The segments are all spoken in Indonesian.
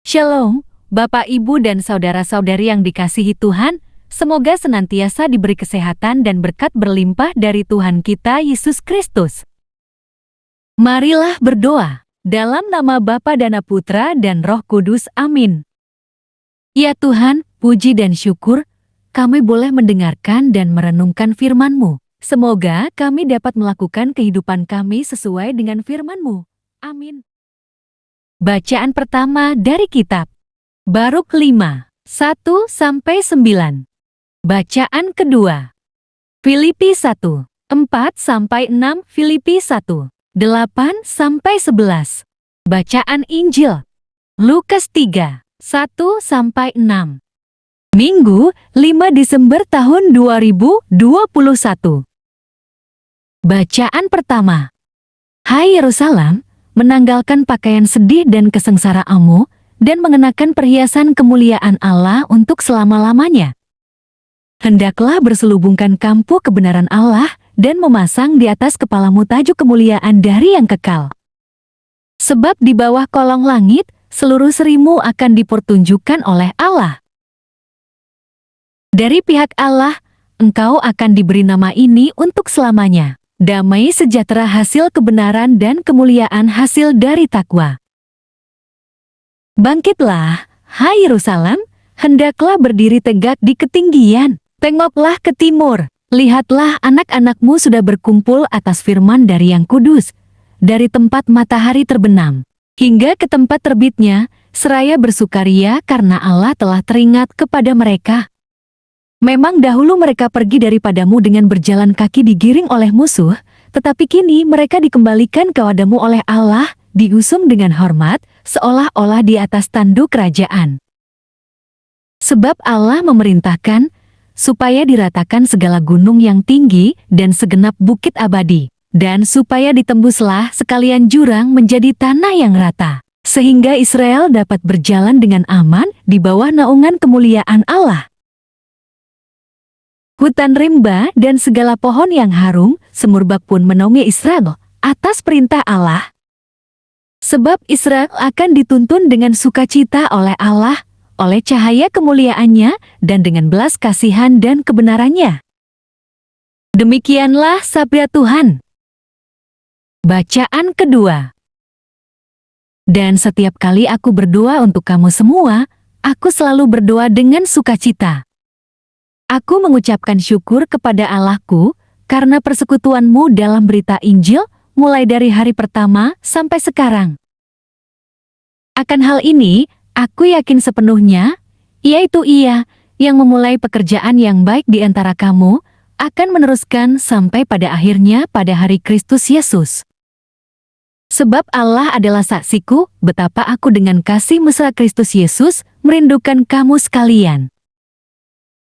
Shalom, Bapak, Ibu, dan saudara-saudari yang dikasihi Tuhan. Semoga senantiasa diberi kesehatan dan berkat berlimpah dari Tuhan kita Yesus Kristus. Marilah berdoa. Dalam nama Bapa dan Putra dan Roh Kudus, amin. Ya Tuhan, puji dan syukur, kami boleh mendengarkan dan merenungkan firman-Mu. Semoga kami dapat melakukan kehidupan kami sesuai dengan firman-Mu. Amin. Bacaan pertama dari kitab Baruk 5, 1-9. Bacaan kedua Filipi 1, 4-6, Filipi 1, 8-11. Bacaan Injil Lukas 3, 1-6. Minggu 5 Desember tahun 2021. Bacaan pertama. Hai Yerusalem, menanggalkan pakaian sedih dan kesengsaraanmu, dan mengenakan perhiasan kemuliaan Allah untuk selama-lamanya. Hendaklah berselubungkan kampuh kebenaran Allah, dan memasang di atas kepalamu tajuk kemuliaan dari yang kekal. Sebab di bawah kolong langit, seluruh serimu akan dipertunjukkan oleh Allah. Dari pihak Allah, engkau akan diberi nama ini untuk selamanya. Damai sejahtera hasil kebenaran dan kemuliaan hasil dari takwa. Bangkitlah, hai Yerusalem, hendaklah berdiri tegak di ketinggian. Tengoklah ke timur, lihatlah anak-anakmu sudah berkumpul atas firman dari yang kudus, dari tempat matahari terbenam, hingga ke tempat terbitnya, seraya bersukaria karena Allah telah teringat kepada mereka. Memang dahulu mereka pergi daripadamu dengan berjalan kaki digiring oleh musuh, tetapi kini mereka dikembalikan kepadamu oleh Allah, diusung dengan hormat, seolah-olah di atas tanduk kerajaan. Sebab Allah memerintahkan, supaya diratakan segala gunung yang tinggi dan segenap bukit abadi, dan supaya ditembuslah sekalian jurang menjadi tanah yang rata, sehingga Israel dapat berjalan dengan aman di bawah naungan kemuliaan Allah. Hutan rimba dan segala pohon yang harum, semerbak pun menaungi Israel atas perintah Allah. Sebab Israel akan dituntun dengan sukacita oleh Allah, oleh cahaya kemuliaannya, dan dengan belas kasihan dan kebenarannya. Demikianlah sabda Tuhan. Bacaan kedua. Dan setiap kali aku berdoa untuk kamu semua, aku selalu berdoa dengan sukacita. Aku mengucapkan syukur kepada Allahku, karena persekutuanmu dalam berita Injil, mulai dari hari pertama sampai sekarang. Akan hal ini, aku yakin sepenuhnya, yaitu Ia yang memulai pekerjaan yang baik di antara kamu, akan meneruskan sampai pada akhirnya pada hari Kristus Yesus. Sebab Allah adalah saksiku, betapa aku dengan kasih mesra Kristus Yesus merindukan kamu sekalian.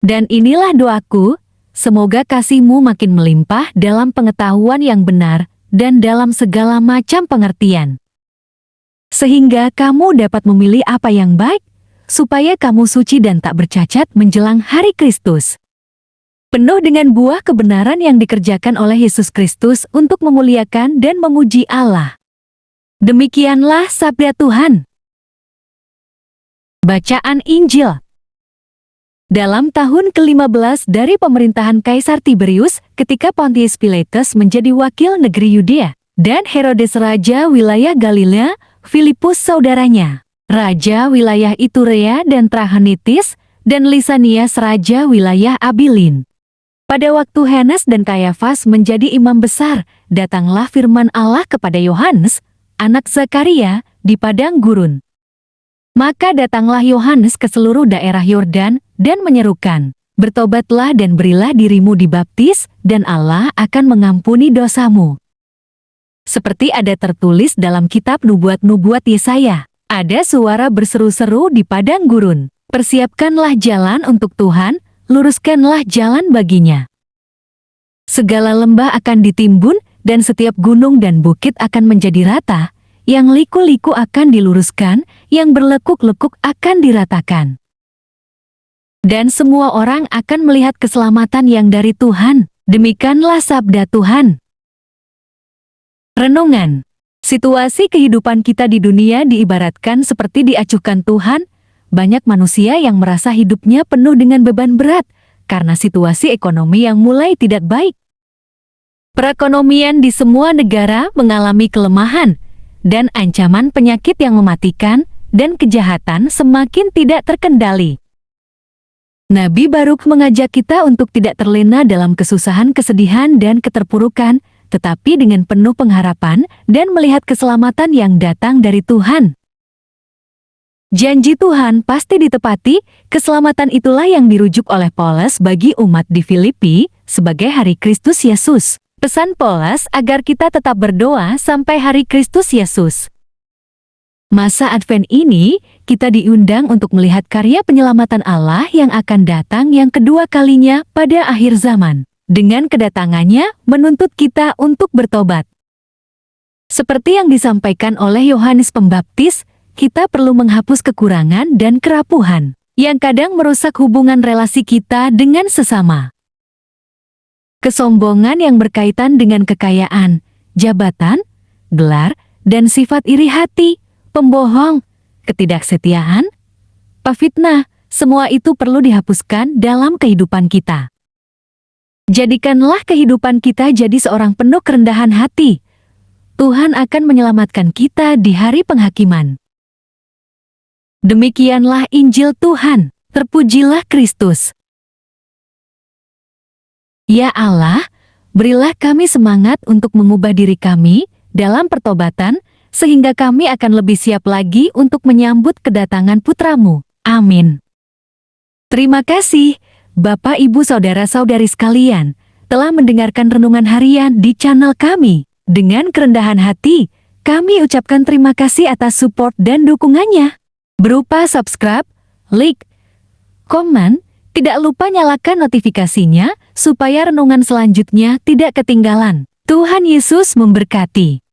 Dan inilah doaku, semoga kasihmu makin melimpah dalam pengetahuan yang benar dan dalam segala macam pengertian. Sehingga kamu dapat memilih apa yang baik, supaya kamu suci dan tak bercacat menjelang hari Kristus. Penuh dengan buah kebenaran yang dikerjakan oleh Yesus Kristus untuk memuliakan dan memuji Allah. Demikianlah sabda Tuhan. Bacaan Injil. Dalam tahun ke-15 dari pemerintahan Kaisar Tiberius, ketika Pontius Pilatus menjadi wakil negeri Yudea, dan Herodes raja wilayah Galilea, Filipus saudaranya, raja wilayah Iturea dan Trachonitis, dan Lisanias raja wilayah Abilin. Pada waktu Hanas dan Kayafas menjadi imam besar, datanglah firman Allah kepada Yohanes, anak Zakaria, di padang gurun. Maka datanglah Yohanes ke seluruh daerah Yordan dan menyerukan, bertobatlah dan berilah dirimu dibaptis, dan Allah akan mengampuni dosamu. Seperti ada tertulis dalam kitab nubuat-nubuat Yesaya, ada suara berseru-seru di padang gurun, persiapkanlah jalan untuk Tuhan, luruskanlah jalan baginya. Segala lembah akan ditimbun, dan setiap gunung dan bukit akan menjadi rata, yang liku-liku akan diluruskan, yang berlekuk-lekuk akan diratakan. Dan semua orang akan melihat keselamatan yang dari Tuhan. Demikianlah sabda Tuhan. Renungan. Situasi kehidupan kita di dunia diibaratkan seperti diacuhkan Tuhan. Banyak manusia yang merasa hidupnya penuh dengan beban berat karena situasi ekonomi yang mulai tidak baik. Perekonomian di semua negara mengalami kelemahan dan ancaman penyakit yang mematikan dan kejahatan semakin tidak terkendali. Nabi Baruk mengajak kita untuk tidak terlena dalam kesusahan, kesedihan, dan keterpurukan, tetapi dengan penuh pengharapan dan melihat keselamatan yang datang dari Tuhan. Janji Tuhan pasti ditepati, keselamatan itulah yang dirujuk oleh Paulus bagi umat di Filipi sebagai hari Kristus Yesus. Pesan Paulus agar kita tetap berdoa sampai hari Kristus Yesus. Masa Advent ini, kita diundang untuk melihat karya penyelamatan Allah yang akan datang yang kedua kalinya pada akhir zaman. Dengan kedatangannya, menuntut kita untuk bertobat. Seperti yang disampaikan oleh Yohanes Pembaptis, kita perlu menghapus kekurangan dan kerapuhan yang kadang merusak hubungan relasi kita dengan sesama. Kesombongan yang berkaitan dengan kekayaan, jabatan, gelar, dan sifat iri hati, pembohong, ketidaksetiaan, pefitnah, semua itu perlu dihapuskan dalam kehidupan kita. Jadikanlah kehidupan kita jadi seorang penuh kerendahan hati. Tuhan akan menyelamatkan kita di hari penghakiman. Demikianlah Injil Tuhan, terpujilah Kristus. Ya Allah, berilah kami semangat untuk mengubah diri kami dalam pertobatan, sehingga kami akan lebih siap lagi untuk menyambut kedatangan Putra-Mu. Amin. Terima kasih, Bapak, Ibu, Saudara-saudari sekalian, telah mendengarkan renungan harian di channel kami. Dengan kerendahan hati, kami ucapkan terima kasih atas support dan dukungannya. Berupa subscribe, like, komen, tidak lupa nyalakan notifikasinya supaya renungan selanjutnya tidak ketinggalan. Tuhan Yesus memberkati.